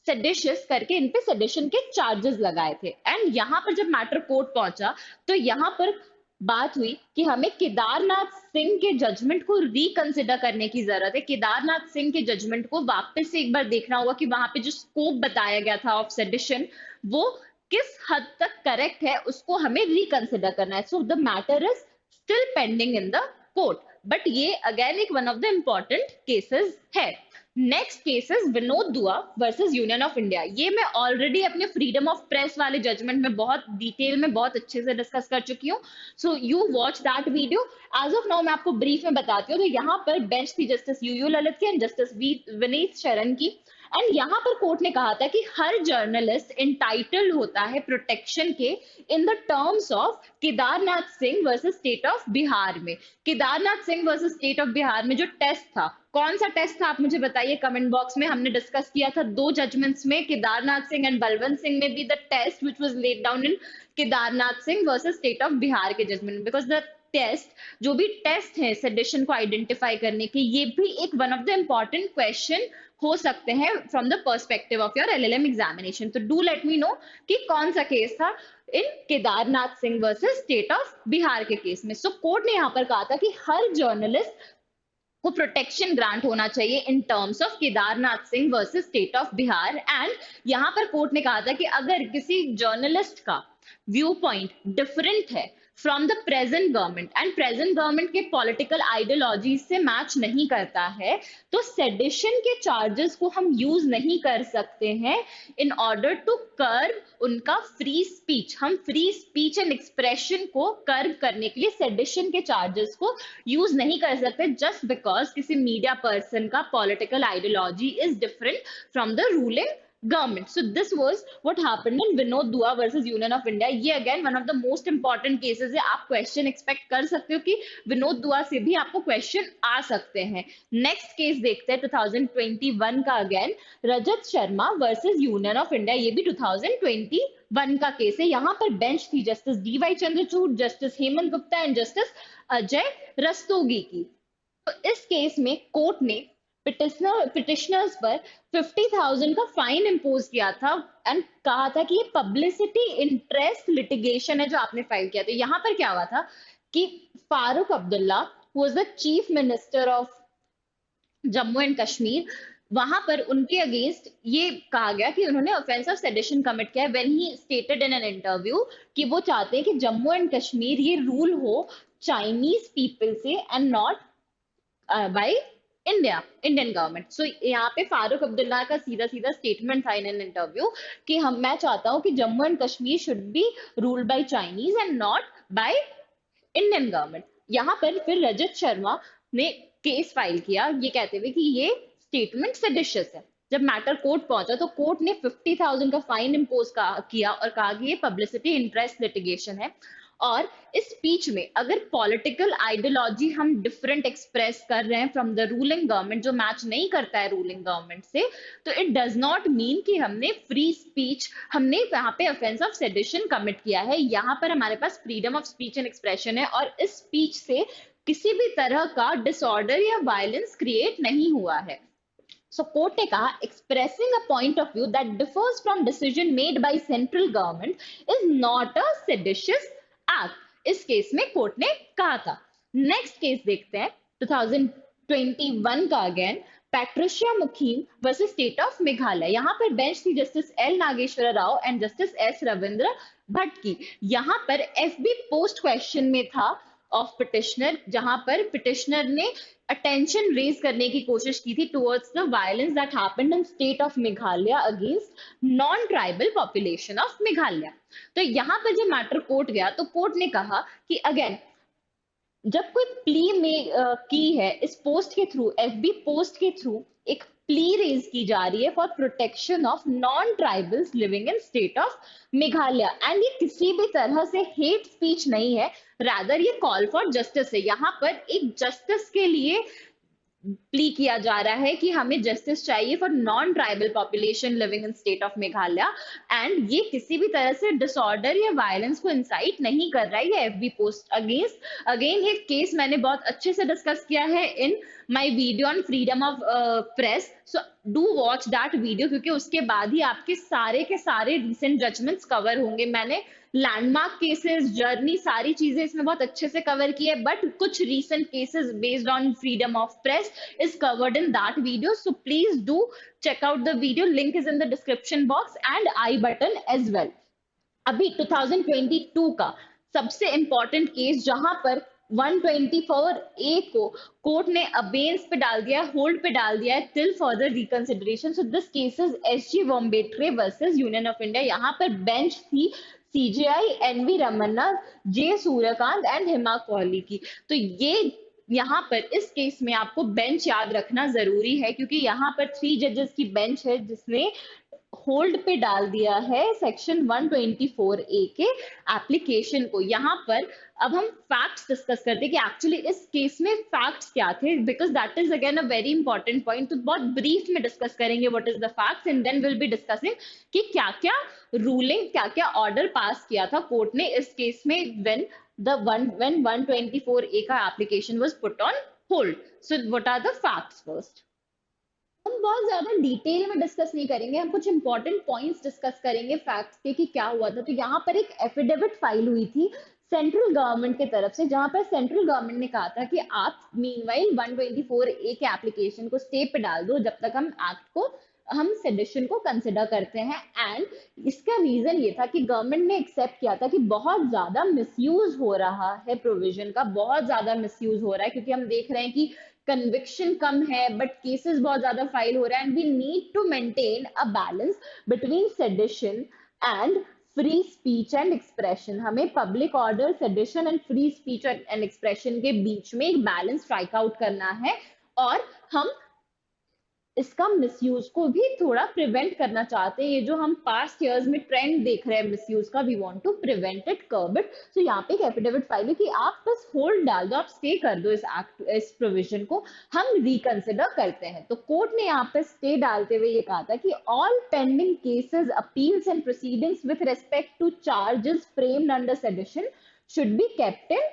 सेडिशियस करके इन पे सेडिशन के चार्जेस लगाए थे। एंड यहाँ पर जब मैटर कोर्ट पहुंचा तो यहाँ पर बात हुई कि हमें केदारनाथ सिंह के जजमेंट को रिकंसिडर करने की जरूरत है। केदारनाथ सिंह के जजमेंट को वापस से एक बार देखना होगा कि वहां पे जो स्कोप बताया गया था ऑफ सेडिशन वो किस हद तक करेक्ट है, उसको हमें रिकंसिडर करना है। So the matter is still pending in the court, but ये अगेन एक one of the important cases है। Next case is Vinod Dua versus union of India. ये मैं ऑलरेडी अपने फ्रीडम ऑफ प्रेस वाले जजमेंट में बहुत डिटेल में बहुत अच्छे से डिस्कस कर चुकी हूँ। So you watch that video. As of now मैं आपको ब्रीफ में बताती हूँ। तो यहाँ पर बेंच थी जस्टिस यूयू ललित की एंड जस्टिस विनीत शरण की। एंड यहाँ पर कोर्ट ने कहा था कि हर जर्नलिस्ट इंटाइटल्ड होता है प्रोटेक्शन के in the terms of Kedarnath Singh versus state of Bihar में। Kedarnath Singh versus state of Bihar में जो टेस्ट था, कौन सा टेस्ट था आप मुझे बताइए कमेंट बॉक्स में। हमने डिस्कस किया था दो जजमेंट्स में, केदारनाथ सिंह एंड बलवंत सिंह में भी the test which was laid down in Kedarnath Singh versus state of Bihar के जजमेंट। बिकॉज द टेस्ट, जो भी टेस्ट है सेडिशन को आइडेंटिफाई करने के, ये भी एक one of the important question हो सकते हैं from the perspective of your LLM examination. तो डू लेट मी नो कि कौन सा केस था in Kedarnath Singh versus state of Bihar के केस में। सो कोर्ट ने यहाँ पर कहा था कि हर जर्नलिस्ट को प्रोटेक्शन ग्रांट होना चाहिए in terms of Kedarnath Singh versus state of Bihar. And यहाँ पर कोर्ट ने कहा था कि अगर किसी जर्नलिस्ट का व्यू पॉइंट डिफरेंट है from the present government and present government के पॉलिटिकल आइडियोलॉजी से मैच नहीं करता है, तो सेडिशन के चार्जेस को हम यूज नहीं कर सकते हैं इन ऑर्डर टू कर्व उनका फ्री स्पीच। हम फ्री स्पीच एंड एक्सप्रेशन को कर्व करने के लिए सेडिशन के चार्जेस को यूज नहीं कर सकते जस्ट बिकॉज किसी मीडिया पर्सन का political ideology is different from the ruling government. So this was what happened in Vinod Dua versus Union of India. ये again one of the most important cases है। आप question expect कर सकते हो कि विनोद दुआ से भी आपको क्वेश्चन आ सकते हैं। नेक्स्ट केस देखते हैं 2021 का, again Rajat Sharma versus union of India. ये भी 2021 का केस है। यहाँ पर बेंच थी justice DY Chandrachud, justice Hemant Gupta and justice Ajay Rastogi की। तो इस केस में कोर्ट ने पिटिशनर्स पर 50,000 का फाइन इंपोज किया था एंड कहा था कि ये पब्लिसिटी इंटरेस्ट लिटिगेशन है जो आपने फाइल किया। तो यहाँ पर क्या हुआ था कि Farooq Abdullah was the chief minister of Jammu and Kashmir. वहां पर उनके अगेंस्ट ये कहा गया कि उन्होंने ऑफेंस ऑफ सेडिशन कमिट किया when he stated in an interview कि वो चाहते हैं कि जम्मू एंड कश्मीर ये रूल हो चाइनीज पीपल से and not by Indian government. So यहाँ पे फारूक अब्दुल्ला का सीधा सीधा स्टेटमेंट था इन एन इंटरव्यू कि मैं चाहता हूँ कि Jammu and Kashmir should be ruled by Chinese and not by Indian government. यहाँ पर फिर रजत शर्मा ने केस फाइल किया ये कहते हुए कि ये स्टेटमेंट सेडिशियस है। जब मैटर कोर्ट पहुंचा तो कोर्ट ने 50,000 का फाइन इंपोज किया और कहा कि ये पब्लिसिटी इंटरेस्ट लिटिगेशन है। और इस स्पीच में अगर पॉलिटिकल आइडियोलॉजी हम डिफरेंट एक्सप्रेस कर रहे हैं फ्रॉम द रूलिंग गवर्नमेंट जो मैच नहीं करता है रूलिंग गवर्नमेंट से, तो इट डज नॉट मीन कि हमने फ्री स्पीच, हमने यहाँ पे ऑफेंस ऑफ सेडिशन कमिट किया है। यहाँ पर हमारे पास freedom of speech and expression है और इस स्पीच से किसी भी तरह का डिसऑर्डर या वायलेंस क्रिएट नहीं हुआ है। सो कोर्ट ने कहा expressing a point of view that differs from decision made by central government is not a seditious act, इस केस में कोर्ट ने कहा था। नेक्स्ट केस देखते हैं 2021 का again, Patricia Mukhim versus state of Meghalaya. यहाँ पर बेंच थी justice L Nageswara Rao and justice S Ravindra Bhat की। यहाँ पर एफबी पोस्ट क्वेश्चन में था ऑफ पिटिशनर, जहां पर पिटिशनर ने अटेंशन रेज करने की कोशिश की थी towards the violence that happened in state of Meghalaya against non tribal population of Meghalaya. तो यहाँ पर जब मैटर कोर्ट गया तो कोर्ट ने कहा कि अगेन जब कोई प्ली में की है इस पोस्ट के थ्रू, एफबी पोस्ट के थ्रू एक प्ली रेज की जा रही है for protection of non tribals living in state of Meghalaya, and ये किसी भी तरह से हेट स्पीच नहीं है, रादर ये कॉल फॉर जस्टिस है। यहाँ पर एक जस्टिस के लिए प्ली किया जा रहा है कि हमें जस्टिस चाहिए for non tribal population living in state of Meghalaya, and ये किसी भी तरह से डिसऑर्डर या वायलेंस को इंसाइट नहीं कर रहा है ये एफबी पोस्ट अगेंस्ट। अगेन ये केस मैंने बहुत अच्छे से डिस्कस किया है in my video on freedom of press, so do watch that video, क्योंकि उसके बाद ही आपके सारे के सारे रिसेंट जजमेंट्स कवर होंगे। मैंने लैंडमार्क केसेस, जर्नी, सारी चीजें इसमें बहुत अच्छे से कवर की है, बट कुछ recent cases based on freedom of press is covered in that video, so please do check out the video, link is in the description box and I button as well। अभी 2022 का सबसे important case जहां पर 124A को court ने अबेंस पे डाल दिया, होल्ड पे डाल दिया है till further reconsideration. So this case is SG Vombatkere versus union of India. यहाँ पर बेंच थी CJI, NV Ramana, J Suryakant and Hima Kohli की। तो ये यहाँ पर इस केस में आपको बेंच याद रखना जरूरी है, क्योंकि यहाँ पर 3 जजेस की बेंच है जिसने होल्ड पे डाल दिया है सेक्शन 124A के एप्लीकेशन को। यहाँ पर अब हम फैक्ट्स डिस्कस करते हैं कि एक्चुअली इस केस में फैक्ट्स क्या थे, because that is again a very important point. तो बहुत ब्रीफ में डिस्कस करेंगे what is the facts and then will be discussing कि क्या क्या रूलिंग, क्या क्या ऑर्डर पास किया था कोर्ट ने इस केस में when 124A का application was put on hold। So what are the facts first? हम बहुत ज्यादा डिटेल में डिस्कस नहीं करेंगे, हम कुछ इंपॉर्टेंट पॉइंट्स डिस्कस करेंगे फैक्ट्स के कि क्या हुआ था। तो यहाँ पर एक एफिडेविट फाइल हुई थी सेंट्रल गवर्नमेंट की तरफ से, जहां पर सेंट्रल गवर्नमेंट ने कहा था कि आप मीनवाइल 124A के एप्लीकेशन को स्टे पे डाल दो जब तक हम सेडिशन को कंसिडर करते हैं। एंड इसका रीजन ये था कि गवर्नमेंट ने एक्सेप्ट किया था कि बहुत ज्यादा मिसयूज हो रहा है प्रोविजन का, बहुत ज्यादा मिसयूज हो रहा है, क्योंकि हम देख रहे हैं कि कन्विक्शन कम है बट केसेस बहुत ज्यादा फाइल हो रहा है, and we need to maintain a balance between sedition and free speech and expression. हमें public order, sedition and free speech and expression के बीच में एक बैलेंस स्ट्राइक आउट करना है, और हम इसका मिसयूज को भी थोड़ा प्रिवेंट करना चाहते हैं। ये जो हम पास्ट ईयर्स में ट्रेंड देख रहे हैं मिसयूज का, we want to prevent it, curb it. So यहाँ पे एक एफिडेविट फाइल है कि आप बस होल्ड डाल दो, आप स्टे कर दो इस प्रोविजन को, हम रिकंसिडर करते हैं। तो कोर्ट ने यहाँ पे स्टे डालते हुए ये कहा था कि all pending cases, appeals and proceedings with respect to charges framed under sedition should be kept in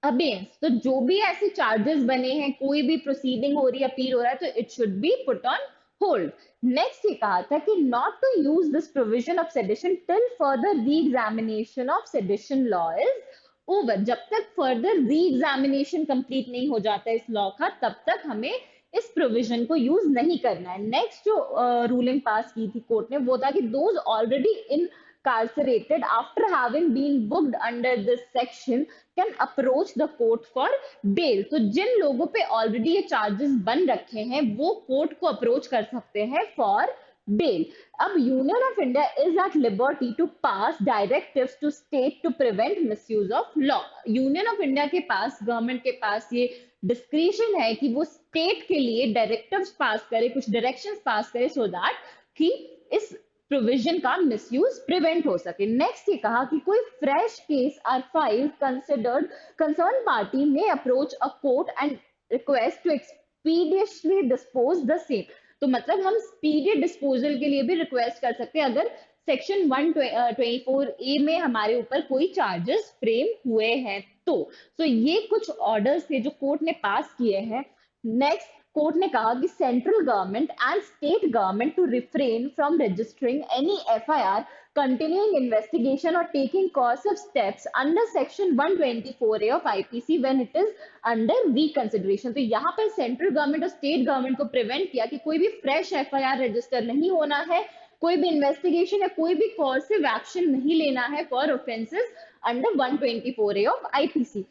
abeyance. तो जो भी ऐसे चार्जेस बने हैं, कोई भी प्रोसीडिंग हो रही है, अपील हो रहा है, तो it should be put on hold. Next ये कहा था कि not to use this provision of sedition till further re examination of sedition law is over. जब तक फर्दर री एग्जामिनेशन कंप्लीट नहीं हो जाता इस लॉ का, तब तक हमें इस प्रोविजन को यूज नहीं करना है। नेक्स्ट जो रूलिंग पास की थी कोर्ट ने वो था कि those already incarcerated after having been booked under this section can approach the court for bail। तो जिन लोगों पे ऑलरेडी ये चार्जेस बन रखे हैं वो कोर्ट को अप्रोच कर सकते हैं फॉर बेल। अब union of India is at liberty to pass directives to state to prevent misuse of law. Union of India के पास, गवर्नमेंट के पास ये डिस्क्रिशन है कि वो स्टेट के लिए डायरेक्टिव्स पास करे, कुछ डायरेक्शंस पास करे, सो दैट कि इस प्रोविजन का मिसयूज प्रिवेंट हो सके। नेक्स्ट ये कहा कि कोई fresh case are file considered, concern party may approach a court and request to expeditiously dispose the same. तो मतलब हम स्पीडी डिस्पोजल के लिए भी रिक्वेस्ट कर सकते हैं अगर सेक्शन 124A में हमारे ऊपर कोई चार्जेस फ्रेम हुए हैं तो। ये कुछ ऑर्डर्स थे जो कोर्ट ने पास किए हैं। नेक्स्ट कोर्ट ने कहा कि central government and state government to refrain from registering any FIR, continuing investigation or taking coercive steps under section 124A of IPC when it is under reconsideration। तो यहाँ पर central government और state government को prevent किया कि कोई भी fresh FIR register नहीं होना है, कोई भी इन्वेस्टिगेशन या कोई भी कोर्सिव एक्शन नहीं लेना है for offences under 124A of IPC।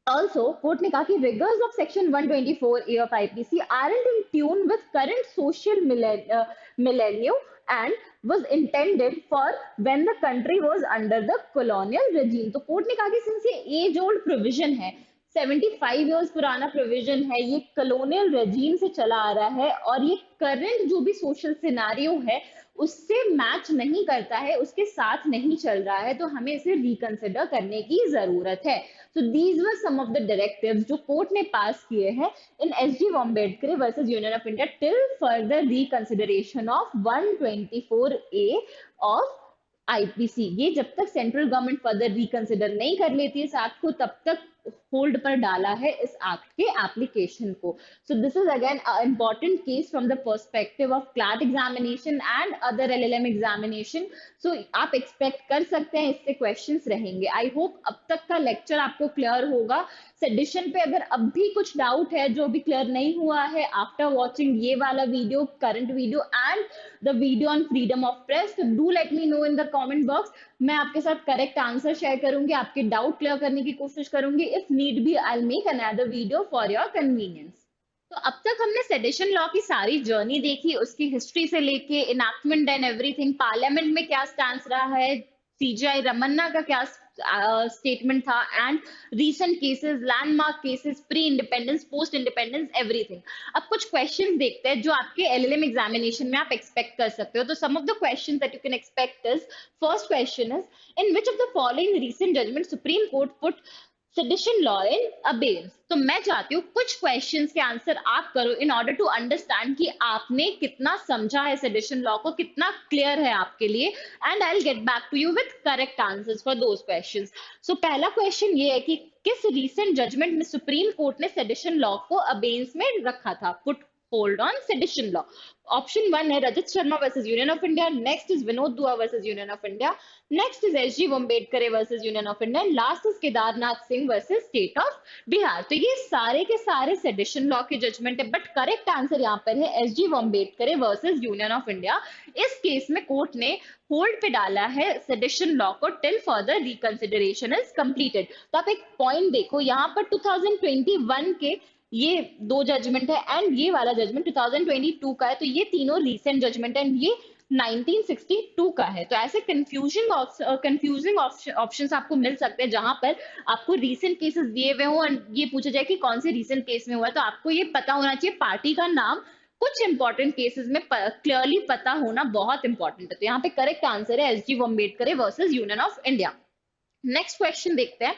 Also, court ने कहा कि rigors of section 124A of IPC aren't in tune with current social millennium and was intended for when the country was under the colonial regime। तो court ने कहा कि since ये as old provision है, 75 years पुराना provision है, ये colonial regime से चला आ रहा है और ये करंट जो भी सोशल सिनारियो है उससे मैच नहीं करता है, उसके साथ नहीं चल रहा है, तो हमें इसे रिकंसिडर करने की जरूरत है। So these were some of the directives जो कोर्ट ने पास किए हैं in SG Vombatkere versus union of India till further reconsideration of 124A of IPC. ये जब तक सेंट्रल गवर्नमेंट फर्दर रिकंसिडर नहीं कर लेती है इस एक्ट को, तब तक होल्ड पर डाला है इस एक्ट के एप्लीकेशन को। So this is again important case from the perspective of CLAT examination and other LLM examination. So आप एक्सपेक्ट कर सकते हैं इससे क्वेश्चंस रहेंगे। आई होप अब तक का लेक्चर आपको क्लियर होगा। सेडिशन पे अगर अब भी कुछ डाउट है जो भी क्लियर नहीं हुआ है आफ्टर वॉचिंग ये वाला video, current video and the video on freedom of press, तो do let me know in the comment box. मैं आपके साथ करेक्ट आंसर शेयर करूंगी, आपके डाउट क्लियर करने की कोशिश करूंगी। If need be I will make another video for your convenience. तो अब तक हमने सेडिशन लॉ की सारी जर्नी देखी, उसकी हिस्ट्री से लेके इनैक्टमेंट एंड एवरीथिंग, पार्लियामेंट में क्या स्टैंड रहा है, सीजीआई रमन्ना का क्या स्टेटमेंट था, and recent cases, landmark cases, pre independence, post independence, everything. अब कुछ क्वेश्चंस देखते हैं जो आपके एलएलएम एग्जामिनेशन में आप एक्सपेक्ट कर सकते हो। तो some of the questions that you can expect is, first question is in which of the following recent judgement supreme court put sedition law in abeyance. तो मैं चाहती हूँ कुछ क्वेश्चंस के आंसर आप करो इन ऑर्डर टू अंडरस्टैंड कि आपने कितना समझा है सेडिशन लॉ को, कितना क्लियर है आपके लिए, and I will get back to you with correct answers for those questions. So पहला क्वेश्चन ये है कि किस रीसेंट जजमेंट में सुप्रीम कोर्ट ने सेडिशन लॉ को अबेयंस में रखा था, put hold on sedition law. Option 1 है Rajat Sharma versus union of India, next is Vinod Dua versus union of India, next is SG Vombatkere versus union of India, last is Kedarnath Singh versus state of Bihar. तो ये सारे के सारे सेडिशन लॉ के जजमेंट है, but correct answer यहाँ पर है SG Vombatkere versus union of India. इस केस में कोर्ट ने होल्ड पे डाला है सेडिशन लॉ को till further reconsideration is completed. तो आप एक पॉइंट देखो, यहाँ पर 2021 के ये दो जजमेंट है एंड ये वाला जजमेंट 2022 का है, तो ये तीनों रीसेंट जजमेंट एंड ये 1962 का है। तो ऐसे कंफ्यूजिंग ऑप्शंस आपको मिल सकते हैं जहां पर आपको रीसेंट केसेस दिए हुए हो एंड ये पूछा जाए कि कौन से रीसेंट केस में हुआ है, तो आपको ये पता होना चाहिए पार्टी का नाम, कुछ इंपॉर्टेंट केसेस में क्लियरली पता होना बहुत इंपॉर्टेंट है। तो यहाँ पे करेक्ट आंसर है SG Vombatkere versus union of India. Next question देखते हैं।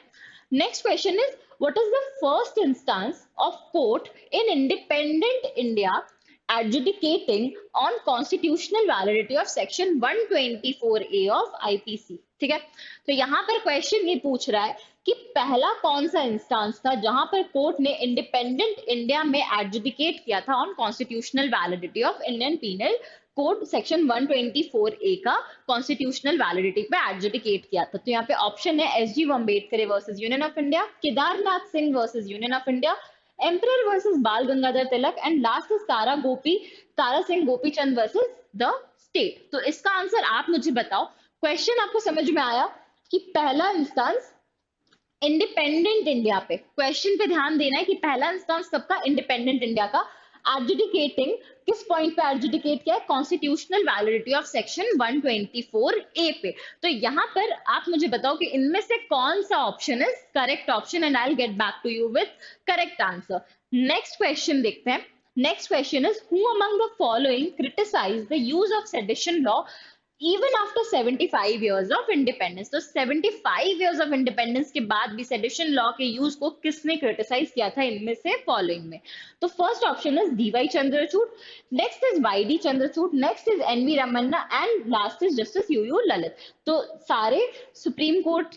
Next question is, what is the first instance of court in independent India adjudicating on constitutional validity of section 124A of IPC? ठीक है, तो यहाँ पर question ये पूछ रहा है कि पहला कौन सा इंस्टांस था जहां पर कोर्ट ने इंडिपेंडेंट इंडिया में एडजुडिकेट किया था on constitutional validity of Indian penal code section 124A का कॉन्स्टिट्यूशनल वैलिडिटी पे एडजुडिकेट किया था। तो यहाँ पे ऑप्शन है SG Vombatkere versus union of India, Kedarnath Singh versus union of India, emperor versus Bal Gangadhar Tilak, and last is Tara Singh Gopichand versus the state. तो इसका आंसर आप मुझे बताओ। क्वेश्चन आपको समझ में आया कि पहला इंस्टांस इंडिपेंडेंट इंडिया पे, क्वेश्चन पे ध्यान देना है कि पहला इंस्टांस कब का, इंडिपेंडेंट इंडिया का। एडजुडिकेटिंग किस पॉइंट पे एडजुडिकेट किया है, constitutional validity of section 124A पे। तो यहाँ पर आप मुझे बताओ कि इनमें से कौन सा option is correct option, and I will get back to you with correct answer. Next question देखते हैं। Next question is, who among the following criticise the use of sedition law even after 75 years of independence. तो 75 years of independence के बाद भी sedition law के use को किसने criticise किया था इनमें से फॉलोइंग में? तो first option is DY Chandrachud, next is Y D Chandrachud, next is N V Ramana and last is justice U U Lalit. तो सारे सुप्रीम कोर्ट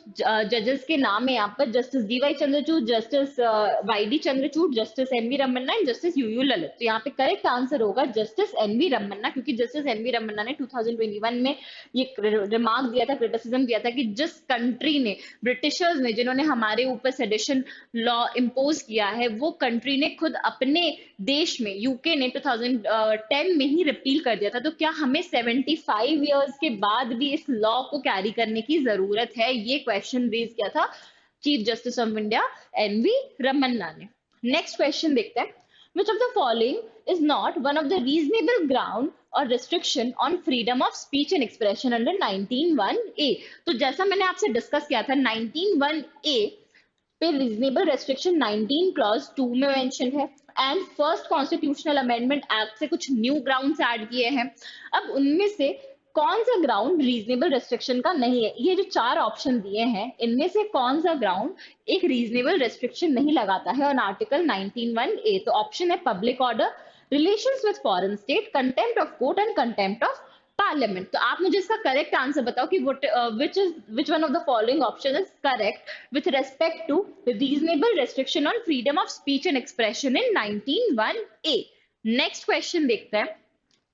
जजेस के नाम है यहाँ पर, justice DY Chandrachud, justice Y D Chandrachud, justice N V Ramana and justice U U Lalit. तो यहाँ पे करेक्ट आंसर होगा जस्टिस एन वी रमन्ना, क्योंकि जस्टिस एन वी रमन्ना ने 2021 में ये रिमार्क दिया था, क्रिटिसिज्म दिया था कि जिस कंट्री ने, ब्रिटिशर्स ने, जिन्होंने हमारे ऊपर सेडिशन लॉ इम्पोज किया है, वो कंट्री ने खुद अपने देश में, यूके ने 2010 में ही रिपील कर दिया था। तो क्या हमें 75 इयर्स के बाद भी इस लॉ को कैरी करने की जरूरत है? ये क्वेश्चन रेज किया था chief justice of India N V Ramana ने। नेक्स्ट क्वेश्चन देखते हैं, which of the following is not one of the reasonable ground or restriction on freedom of speech and expression under 19(1)(a? तो जैसा मैंने आपसे discuss किया था 19(1)(a पे रीजनेबल रेस्ट्रिक्शन 19 क्लॉज 2 में मेंशन है and first constitutional amendment act से कुछ न्यू ग्राउंड्स ऐड किए हैं। अब उनमें से कौन सा ग्राउंड रीजनेबल रेस्ट्रिक्शन का नहीं है? ये जो चार ऑप्शन दिए हैं, इनमें से कौन सा ग्राउंड एक रीजनेबल रेस्ट्रिक्शन नहीं लगाता है ऑन आर्टिकल 19(1)(a? तो ऑप्शन है public order, relations with foreign state, contempt of court and contempt of parliament. तो आप मुझे इसका करेक्ट आंसर बताओ कि which one of the following option is correct with respect to reasonable restriction on freedom of speech and expression in 19(1)(a? Next question देखते हैं।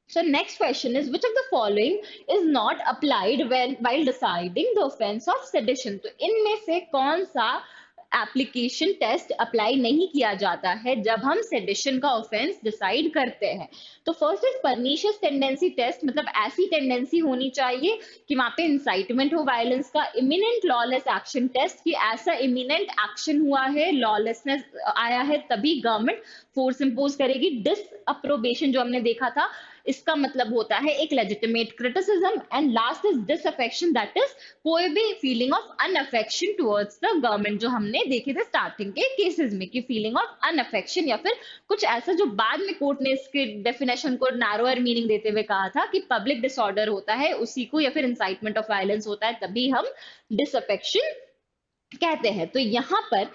So next question is, which of the following is not applied while deciding the offense of sedition? तो इनमें से कौन सा application test apply नहीं किया जाता है जब हम सेडिशन का ऑफेंस डिसाइड करते हैं? तो first is pernicious tendency test, मतलब ऐसी टेंडेंसी होनी चाहिए कि वहां पे इंसाइटमेंट हो वायलेंस का। इमिनेंट लॉलेस एक्शन टेस्ट, कि ऐसा इमिनेंट एक्शन हुआ है, लॉलेसनेस आया है, तभी गवर्नमेंट फोर्स इंपोज करेगी। डिसअप्रोबेशन जो हमने देखा था, इसका मतलब होता है एक legitimate criticism. And last is disaffection, that is कोई भी feeling of unaffection towards the government, जो हमने देखे थे स्टार्टिंग के केसेस में, कि फीलिंग ऑफ अनअफेक्शन या फिर कुछ ऐसा जो बाद में कोर्ट ने इसके डेफिनेशन को नैरोअर मीनिंग देते हुए कहा था कि पब्लिक डिसऑर्डर होता है उसी को, या फिर इंसाइटमेंट ऑफ वायलेंस होता है, तभी हम डिसअफेक्शन कहते हैं। तो यहां पर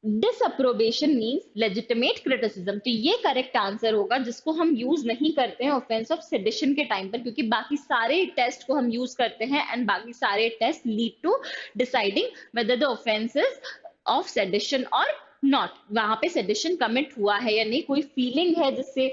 डिसअप्रोबेशन मींस लेजिटिमेट क्रिटिसिज्म, तो ये करेक्ट आंसर होगा, जिसको हम यूज नहीं करते हैं ऑफेंस ऑफ सेडिशन के टाइम पर, क्योंकि बाकी सारे टेस्ट को हम यूज करते हैं एंड बाकी सारे test lead to deciding whether the offence is of sedition और नॉट। वहां पे सेडिशन कमिट हुआ है या नहीं, कोई फीलिंग है जिससे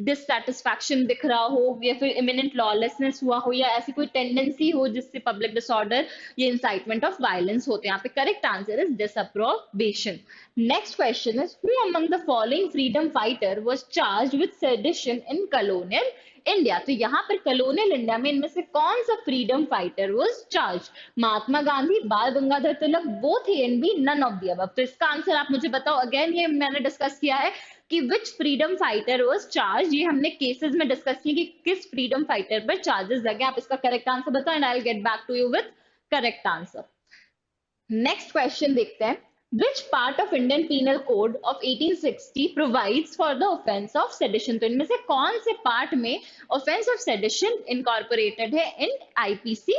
डिससैटिस्फैक्शन दिख रहा हो, या फिर इमिनेंट लॉलेसनेस हुआ हो, या ऐसी कोई टेंडेंसी हो जिससे पब्लिक डिसऑर्डर या इंसाइटमेंट ऑफ वायलेंस होते हैं। यहाँ पे correct answer is disapprobation. Next question is, who among the following freedom fighter was charged with sedition in colonial India? तो यहाँ पर कॉलोनियल इंडिया में इनमें से कौन सा freedom fighter was charged? Mahatma Gandhi, Bal Gangadhar Tilak, both A and B, none of the above. तो इसका आंसर आप मुझे बताओ। अगेन ये मैंने डिस्कस किया है कि विच फ्रीडम फाइटर वाज चार्ज, ये हमने केसेस में डिस्कस किया कि किस फ्रीडम फाइटर पर चार्जेस लगे। आप इसका करेक्ट आंसर बताओ and I will get back to you with correct answer. Next question देखते हैं, which part of Indian Penal Code of 1860 provides for the offense of sedition? तो इनमें से कौन से पार्ट में offense of sedition incorporated है in IPC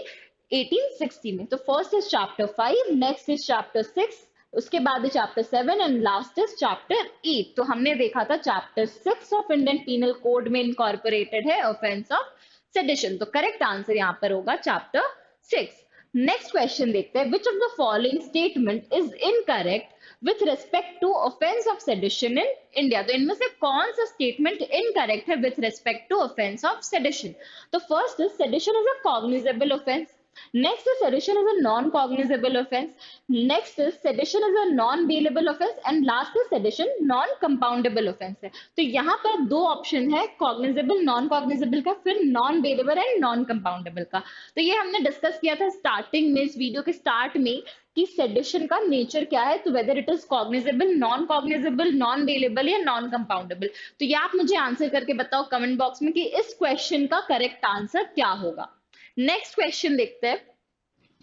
1860 में? तो first is chapter 5, next is chapter 6, उसके बाद chapter 7 and last is chapter 8। तो हमने देखा था chapter 6 of Indian penal code में इनकॉर्पोरेटेड है ऑफेंस ऑफ सेडिशन। तो करेक्ट आंसर यहाँ पर होगा चैप्टर 6। नेक्स्ट क्वेश्चन देखते हैं, which of the following statement is incorrect with respect to offense of sedition in India? तो इनमें से कौन सा स्टेटमेंट इनकरेक्ट है with respect to offense of sedition? तो first is sedition is a cognizable offense, next is sedition is a non-cognizable offense, next is sedition is a non-bailable offense and last is sedition non-compoundable offense है। तो यहाँ पर दो option है, cognizable, non-cognizable का, फिर non-bailable and non-compoundable का। तो ये हमने डिस्कस किया था स्टार्टिंग में, इस वीडियो के स्टार्ट में, कि सेडिशन का नेचर क्या है, तो whether it is cognizable, non cognizable, non bailable या नॉन कंपाउंडेबल। तो ये आप मुझे आंसर करके बताओ कमेंट बॉक्स में कि इस क्वेश्चन का करेक्ट आंसर क्या होगा। नेक्स्ट क्वेश्चन देखते हैं।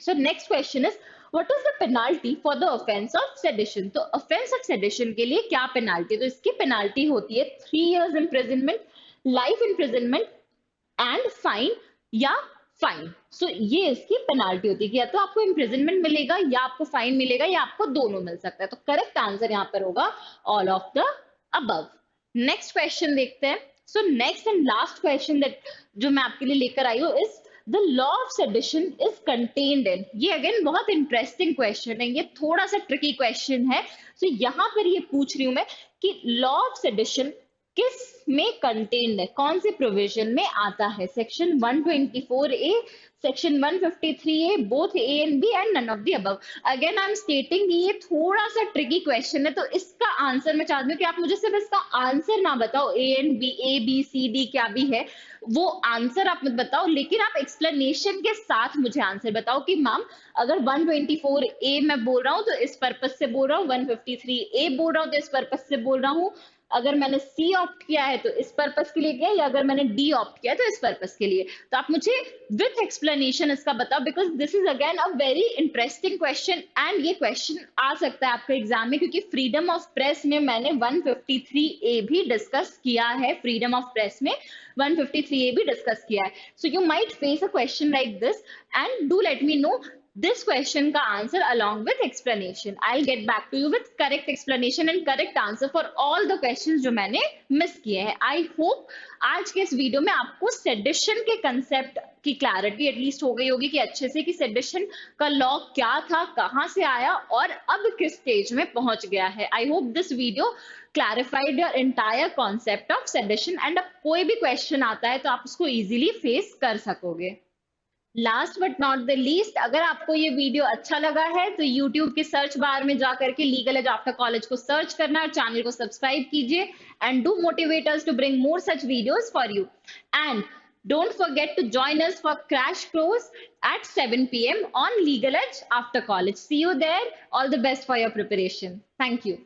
So next question is, what is the penalty for the offence of sedition? तो ऑफेंस ऑफ सेडिशन के लिए क्या पेनाल्टी? तो इसकी पेनाल्टी होती है 3 years imprisonment, life imprisonment and fine या फाइन। सो ये इसकी पेनाल्टी होती है कि या तो आपको इम्प्रिजनमेंट मिलेगा या आपको फाइन मिलेगा या आपको दोनों मिल सकता है। तो करेक्ट आंसर यहाँ पर होगा all of the above. Next question देखते हैं। So next and last question that जो मैं आपके लिए लेकर आई हूँ is the law of sedition is contained in. ये अगेन बहुत इंटरेस्टिंग क्वेश्चन है, ये थोड़ा सा ट्रिकी क्वेश्चन है। सो यहाँ पर ये पूछ रही हूँ मैं कि लॉ ऑफ सेडिशन किस में कंटेन्ड है, कौन से प्रोविजन में आता है? Section 124A, section 153A, both A and B and none of the above. Again I am stating ये थोड़ा सा ट्रिकी क्वेश्चन है, तो इसका आंसर मैं चाहती हूँ कि आप मुझे सिर्फ इसका आंसर ना बताओ, ए बी सी डी क्या भी है वो आंसर आप मत बताओ, लेकिन आप एक्सप्लेनेशन के साथ मुझे आंसर बताओ कि मैम अगर 124A मैं बोल रहा हूँ तो इस पर्पज से बोल रहा हूँ, 153A बोल रहा हूँ तो इस पर्पज से बोल रहा हूँ, अगर मैंने सी ऑप्ट किया है तो इस पर्पस के लिए किया, या अगर मैंने डी ऑप्ट किया है तो इस पर्पस के लिए। तो आप मुझे विथ एक्सप्लेनेशन इसका बताओ, because this is again a very interesting question and ये क्वेश्चन आ सकता है आपके एग्जाम में, क्योंकि फ्रीडम ऑफ प्रेस में मैंने 153A भी डिस्कस किया है, फ्रीडम ऑफ प्रेस में 153A भी डिस्कस किया है। So you might face a question like this and do let me no this question का answer along with explanation. I'll get back to you with correct explanation and correct answer for all the questions जो मैंने miss किए हैं। I hope आज के इस video में आपको सेडिशन के कंसेप्ट की क्लैरिटी एटलीस्ट हो गई होगी कि अच्छे से कि सेडिशन का लॉ क्या था, कहाँ से आया और अब किस स्टेज में पहुंच गया है। I hope this video clarified your entire concept of sedition and अब कोई भी क्वेश्चन आता है तो आप उसको easily फेस कर सकोगे। Last but not the least, अगर आपको ये वीडियो अच्छा लगा है तो YouTube के सर्च बार में जाकर के लीगल एज आफ्टर कॉलेज को सर्च करना और चैनल को सब्सक्राइब कीजिए and do motivate us to bring more such videos for you and don't forget to join us for crash course at 7 p.m. on legal edge after college. See you there. All the best for your preparation. Thank you.